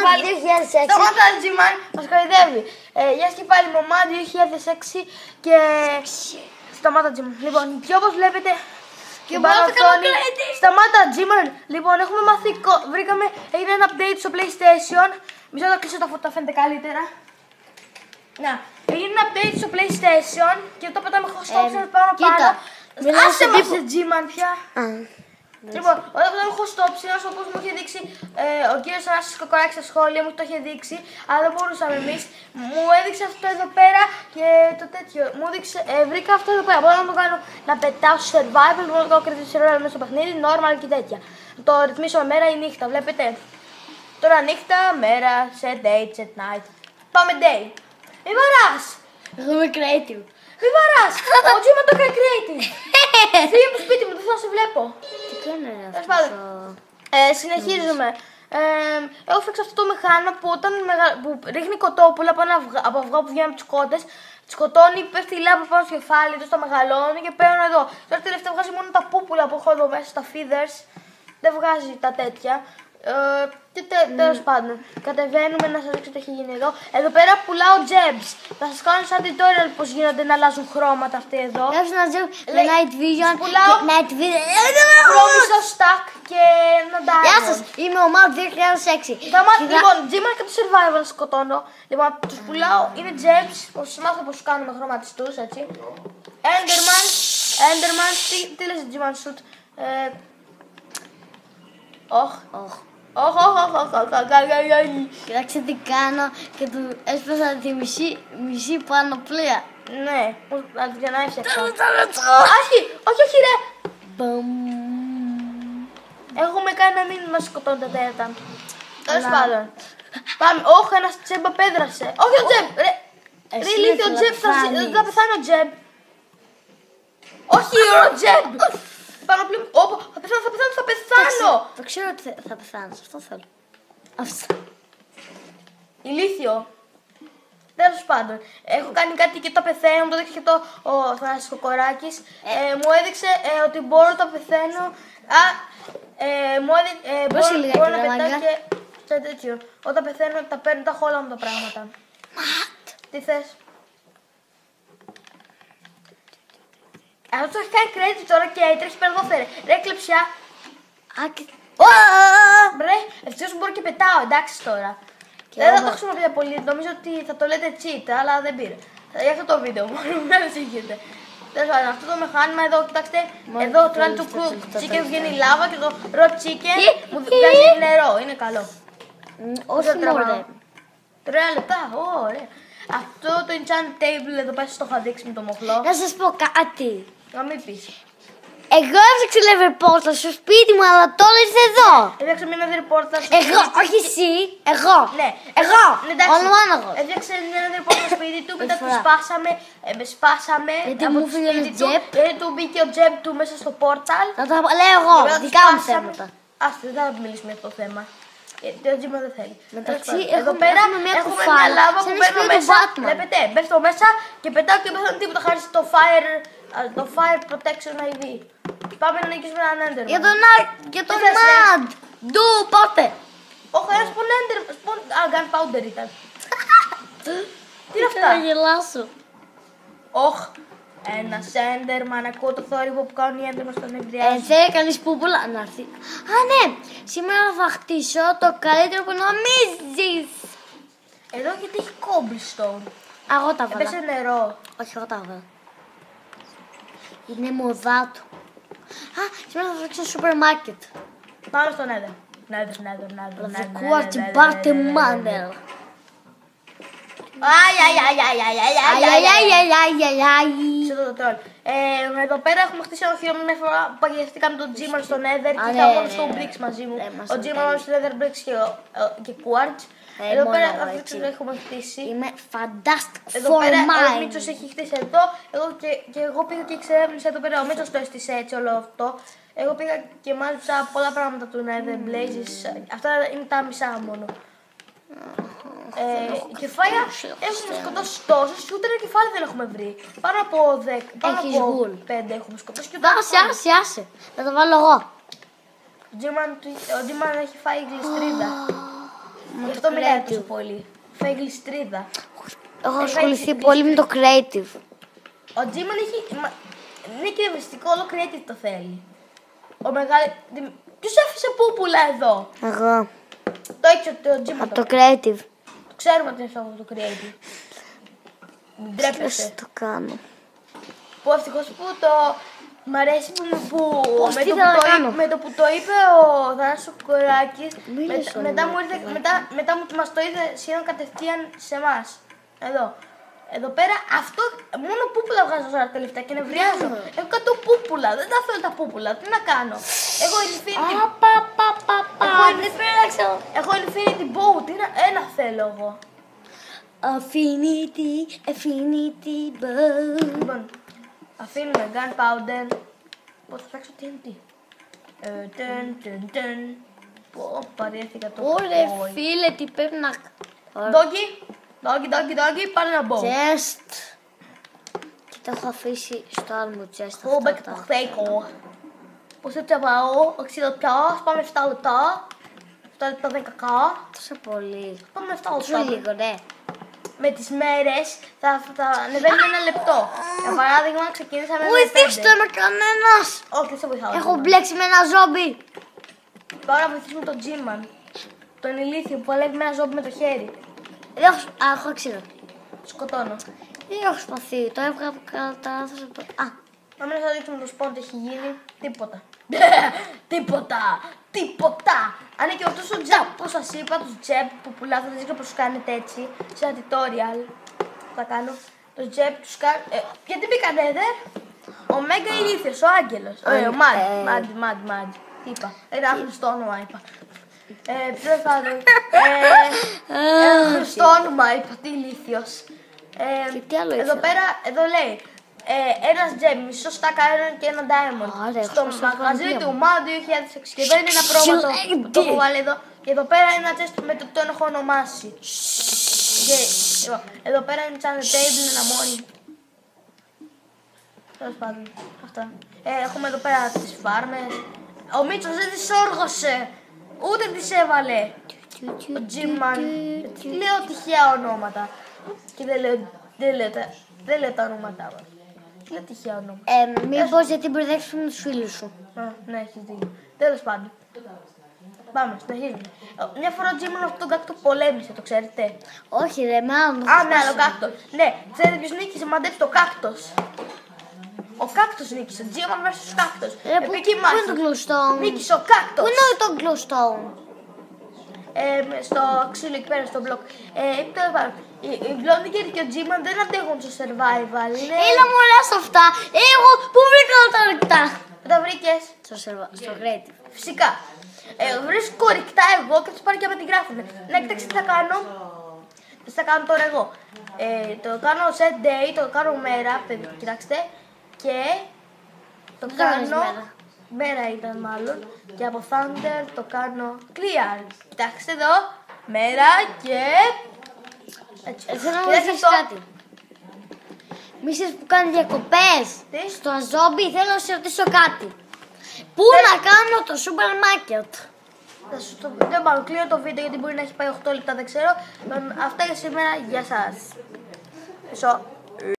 πάλι. 2006. Σταμάτα G-Man, μας κοροϊδεύει. Γεια σας και πάλι Μωμά 2006 και... Σταμάτα G-Man. Λοιπόν, και όπως βλέπετε... Και μπορώ να κάνω credit. Σταμάτα G-Man. Λοιπόν, έχουμε μάθει, βρήκαμε, έγινε ένα update στο PlayStation. Μισό να κλείσω τα φώτα, φαίνεται καλύτερα. Να, έγινε ένα update στο PlayStation και το πετάμε host option πάνω πάνω. Άσε μας G-Man πια. Λοιπόν, όταν πετάμε host option, όπως μου είχε δείξει ο κύριος Ανάσης Κοκοράκης στα σχόλια μου, το είχε δείξει, αλλά δεν μπορούσαμε εμείς. Μου έδειξε αυτό εδώ πέρα και το τέτοιο. Μου έδειξε, βρήκα αυτό εδώ πέρα. Μπορώ να το κάνω να πετάω στο survival, μπορώ να το κάνω κριτικό μέσα στο παιχνίδι, normal και τέτοια. Το ρυθμίσω μέρα ή νύχτα, βλέπετε. Τώρα νύχτα, μέρα, set day, set night. Πάμε day. Μη βαράς! Εγώ είμαι creative. Μη βαράς! Ο G-Man το έκανε creative. Φύγε από το σπίτι μου, δεν θέλω να σε βλέπω. Τι κάνει αυτό? Συνεχίζουμε. Εγώ φτιάξα αυτό το μηχάνημα που ρίχνει κοτόπουλα από αυγά που βγαίνουν από τις κότες. Τις σκοτώνει, πέφτει η λάμπα πάνω στο κεφάλι του, τα μεγαλώνει και παίρνω εδώ. Τώρα τελευταία βγάζει μόνο τα πούπουλα που έχω εδώ μέσα στα feathers. Δεν βγάζει τα τέτοια. Και τέλος πάντων, κατεβαίνουμε να σας δείξω τι έχει γίνει εδώ. Εδώ πέρα πουλάω gems. Θα σας κάνω σαν tutorial πώς γίνονται να αλλάζουν χρώματα αυτοί εδώ. Έχω ένα gem με night vision. Πουλάω Night vision. πρόμισο stack και ένα diamond. Γεια σας, είμαι ο Μάου 2006. Λοιπόν, G-Man και το survival σκοτώνω. Λοιπόν, τους πουλάω, είναι gems, πως μάθω πως κάνουμε χρωματιστούς, έτσι. Enderman, τι λες G-Man shoot. Κοιτάξτε τι κάνω και του έσπασα τη μισή πανοπλία. Ναι, για να έφτιαξα. Όχι ρε. Έχουμε κάνει να μην μας σκοτώνουν τα τέρατα. Τέλος πάντων. Πάμε. Όχι, ένας Τζεμπ απέδρασε. Όχι ο Τζεμπ. Ρε ηλίθιο Τζεμπ, θα πεθάνω ο Τζεμπ. Όχι ο Τζεμπ. Θα πεθάνω. Το ξέρω ότι θα πεθάνεις, αυτό θέλω. Ηλίθιο. Τέλος πάντων, έχω κάνει κάτι και το πεθαίνω, μου το έδειξε και ο Θανάσης Κοκοράκης. Μου έδειξε ότι μπορώ να το πεθαίνω. Μπορώ να πετάω και τέτοιο. Όταν πεθαίνω τα παίρνω τα χόλα μου τα πράγματα. Τι θες? Αυτό το έχει κάνει credit τώρα και τρέχει πέρα εδώ φέρε. Ρε κλεψιά. Ρε, ευτυχώς μπορώ και πετάω, εντάξει τώρα. Δεν θα το χρησιμοποιήσω πολύ, νομίζω ότι θα το λέτε cheat, αλλά δεν πήρε. Για αυτό το βίντεο μόνο, μην ανησυχείτε. Τέλος πάντων, αυτό το μηχάνημα εδώ, κοιτάξτε, εδώ το run to cook chicken βγαίνει λάβα και το raw chicken μου βγάζει νερό, είναι καλό. Όχι μωρέ. 3 λεπτά, ωραία. Αυτό το enchant table εδώ πέρα στο είχα δείξει με το μοχλό. Να σας πω κάτι. Να μην πεις. Εγώ έψαξα level portal στο σπίτι μου, αλλά τώρα ήρθε εδώ. Έφτιαξε μια level portal. Εγώ, όχι εσύ, εγώ. Ναι, εγώ. Ονομάναγος. Έφτιαξε μια level portal στο σπίτι του, μετά του σπάσαμε. Γιατί μου φύγε ο Τζεπ. Γιατί του μπήκε ο Τζεπ του μέσα στο portal. Να τα λέω εγώ, δικά μου θέματα. Άστε, δεν θα μιλήσουμε για αυτό το θέμα. Γιατί ο Τζίμα δεν θέλει. Μεταξύ, εδώ πέρα έχουμε μια λάβα που παίρνω μέσα. Βλέπετε, πέφτω μέσα και πετάω και πεθαίνω τίποτα χάρη στο fire protection ID. Πάμε να νικήσουμε έναν Enderman. Για τον Mad. Ντου, πότε. Όχι, ένας Enderman. Gunpowder ήταν. Τι είναι αυτά. Θα γελάσω. Όχ. Ένας Enderman, ακούω το θόρυβο που κάνουν οι Enderman στον εμπειριάζει. Θέλει κανείς πούπουλα να έρθει. Α, ναι, σήμερα θα χτίσω το καλύτερο που νομίζεις. Εδώ γιατί έχει cobblestone. Εγώ τα βάλα. Έπεσε νερό. Όχι, εγώ τα βάλα. Είναι μοδά του. Α, σήμερα θα φτιάξω σούπερ μάρκετ. Πάμε στο Nether. The quartz bartender. Σε το τρόλ. Εδώ πέρα έχουμε χτίσει ένα οχυρό μια φορά που παγιαστήκαμε τον G-Man στο Nether και ήταν μόνο στο Bricks μαζί μου. Ο G-Man μόνο στο Nether Bricks και Quartz. Εδώ πέρα αυτό έχουμε χτίσει. Είμαι fantastic εδώ for πέρα mine. ο Μίτσος έχει χτίσει εδώ και εγώ πήγα και εξερεύνησα εδώ πέρα. Ο Μίτσος το έστησε έτσι όλο αυτό. Εγώ πήγα και μάλιστα πολλά πράγματα του Nether Blazes. Αυτά είναι τα μισά μόνο. Κεφάλια έχουμε σκοτώσει τόσους και ούτε ένα κεφάλι δεν έχουμε βρει. Πάνω από 10, πάνω από 5 έχουμε σκοτώσει. Άσε, θα το βάλω εγώ. Ο G-Man έχει φάει γλιστρίδα. Γι' αυτό Αυτό με κάνει τόσο πολύ. Φάει γλιστρίδα. Έχω ασχοληθεί πολύ με το creative. Ο Τζίμαν είναι κυριευριστικό, όλο creative το θέλει. Ποιος έφυσε πούπουλα εδώ? Εγώ. Το έξω το Τζίμαν. Από το creative. Το ξέρουμε ότι είναι αυτό το creative. Μην τρέπεσαι. Πώς το κάνω. Που ευτυχώς που το... Μ' αρέσει που με το που το είπε ο Θανάσης Κοράκης, μετά μας το είδε σχεδόν κατευθείαν σε εμάς. Εδώ πέρα αυτό μόνο πούπουλα βγάζω τώρα τελευταία και νευριάζω. Έχω 100 πούπουλα, δεν τα θέλω τα πούπουλα, τι να κάνω. Έχω Infinity Boat, ένα θέλω εγώ. Affinity boat. Λοιπόν, αφήνουμε Gunpowder. Πώς θα φτιάξω TNT. Πω, παρέθηκα το Ωραία φίλε, τι πρέπει να... Doggy, πάρε ένα bow. Chest. Και το έχω αφήσει στο άλλο μου chest. Fullback το χθέκο. Πώς θα τσαβάω, 6 λεπτά, πάμε 7 λεπτά. 7 λεπτά 10. Τόσο πολύ. Πάμε 7 Τόσο λεπτά. λίγο, ναι. Με τις μέρες θα ανεβαίνει ένα λεπτό. Για παράδειγμα, ξεκινήσαμε με 5. Βοηθήστε με κανένας. Όχι, δεν σε βοηθάω. Έχω μπλέξει με ένα ζόμπι. Τώρα να βοηθήσουμε τον Τζίμαν. Τον ηλίθιο που παλεύει με ένα ζόμπι με το χέρι. Έχω ξύλο. Σκοτώνω. Δεν έχω σπαθεί. Το έβγαλα κατά λάθος. Πάμε να σας δείξουμε το σπον τι έχει γίνει. Τίποτα. Αν και αυτός ο τζαμπ που σας είπα, τους τζαμπ που πουλάω, θα δείξω πως τους κάνετε έτσι. Σε ένα tutorial θα κάνω. Τους τζαμπ τους κάνω. Γιατί μπήκα nether. Ο Μέγκα ηλίθιος, ο άγγελος. Ο Μάντι. Τι είπα. Ένα χριστό όνομα είπα. Τέλος πάντων. Ένα χριστό όνομα είπα. Τι ηλίθιος. Εδώ πέρα, εδώ λέει. Ένας gem, μισό stack iron και ένα diamond. Στο μαγαζί του MAD 2006. Και εδώ είναι ένα πρόβατο που το έχω βάλει εδώ. Και εδώ πέρα είναι ένα chest με το έχω ονομάσει. Και εδώ πέρα είναι channel table, ένα μόνοι. Τέλος πάντων, αυτά. Έχουμε εδώ πέρα τις φάρμες. Ο Μίτσος δεν τις όργωσε. Ούτε τις έβαλε. Ο G-Man. Λέω τυχαία ονόματα. Και δεν λέω τα ονόματά μας. Λέω τυχαία ονόματα. Μήπως γιατί μπερδέψουμε τους φίλους σου. Ναι, έχεις δίκιο. Τέλος πάντων. Πάμε, συνεχίζουμε. Μια φορά ο G-Man αυτόν τον κάκτο πολέμησε, το ξέρετε. Όχι ρε, μάλλον. Ναι, άλλο κάκτο. Ναι, ξέρετε ποιος νίκησε, μαντέψτε το κάκτος. Ο κάκτος νίκησε, G-Man vs κάκτος. Πού είναι το glowstone? Νίκησε ο κάκτος. Πού είναι το glowstone? Στο ξύλο εκεί πέρα στο μπλοκ. Οι Blondiger και ο G-Man δεν αντέχουν στο survival. Έλα μου λες αυτά. Εγώ πού βρήκα τα ορυκτά? Τα βρήκες Στο creative. φυσικά. Βρίσκω ορυκτά εγώ και τους πάρω και με την γράφουμε. Ναι, κοιτάξτε τι θα κάνω. Τι θα κάνω τώρα εγώ. Το κάνω set day, το κάνω μέρα, κοιτάξτε. Και το κάνω. Μέρα ήταν μάλλον. Και από Thunder το κάνω clear. Κοιτάξτε εδώ. Μέρα και. Έτσι. Θέλω να μου ρωτήσεις κάτι. Μίσες που κάνει διακοπές στο Αζόμπι, θέλω να σε ρωτήσω κάτι. Πού να κάνω το σούπερ μάρκετ? Δεν πάω, κλείνω το βίντεο γιατί μπορεί να έχει πάει 8 λεπτά, δεν ξέρω. Αυτά για σήμερα, για σας.